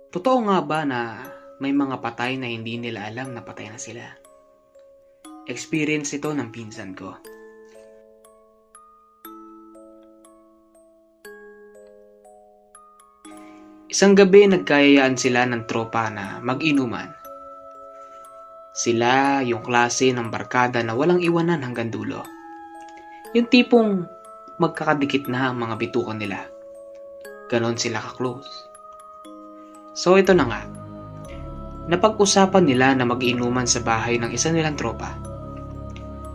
Totoo nga ba na may mga patay na hindi nila alam na patay na sila? Experience ito ng pinsan ko. Isang gabi nagkayayaan sila ng tropa na mag-inuman. Sila yung klase ng barkada na walang iwanan hanggang dulo. Yung tipong magkakadikit na ang mga bitukan nila. Ganon sila ka-close. So ito na nga. Napag-usapan nila na mag-inuman sa bahay ng isa nilang tropa.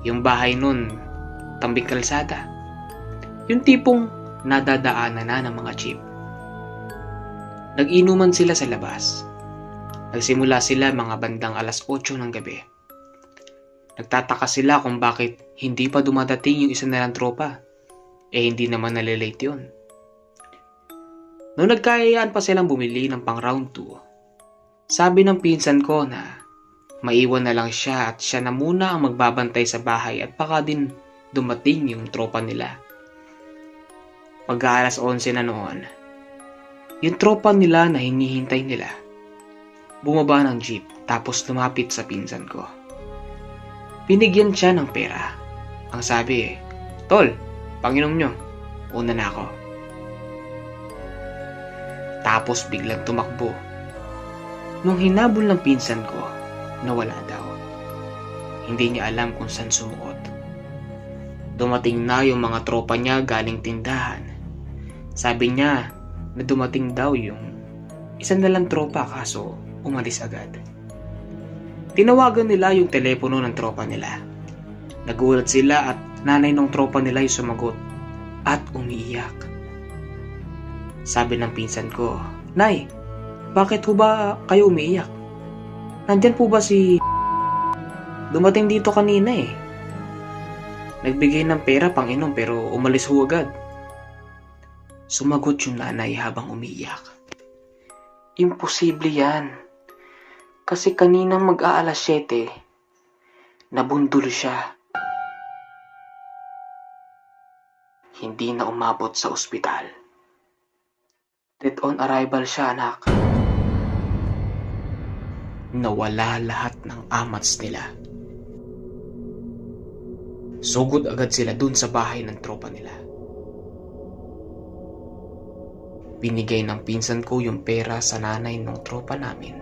Yung bahay nun, tambing kalsada. Yung tipong nadadaanan na ng mga jeep. Nag-inuman sila sa labas. Nagsimula sila mga bandang 8:00 ng gabi. Nagtataka sila kung bakit hindi pa dumadating yung isa nilang tropa. Hindi naman nalilate yun. Noong nagkayayaan pa silang bumili ng pang round 2, sabi ng pinsan ko na maiwan na lang siya at siya na muna ang magbabantay sa bahay at baka din dumating yung tropa nila. Pag-aalas 11 na noon, yung tropa nila na hinihintay nila, bumaba ng jeep tapos lumapit sa pinsan ko. Binigyan siya ng pera. Ang sabi, "Tol, panginom nyo, una na ako." Tapos biglang tumakbo. Nung hinabol ng pinsan ko, nawala daw. Hindi niya alam kung saan sumuot. Dumating na yung mga tropa niya galing tindahan. Sabi niya na dumating daw yung isa nalang tropa kaso umalis agad. Tinawagan nila yung telepono ng tropa nila. Nagulat sila at nanay ng tropa nila yung sumagot at umiiyak. Sabi ng pinsan ko, "Nay, bakit ho ba kayo umiiyak? Nandyan po ba si dumating dito kanina eh. Nagbigay ng pera pang inom pero umalis ho agad." Sumagot yung nanay habang umiiyak, "Imposible yan. Kasi kanina mag-aalas 7, nabundol siya. Hindi na umabot sa ospital. Dead on arrival siya, anak." Nawala lahat ng amats nila. Sugod agad sila dun sa bahay ng tropa nila. Binigay ng pinsan ko yung pera sa nanay ng tropa namin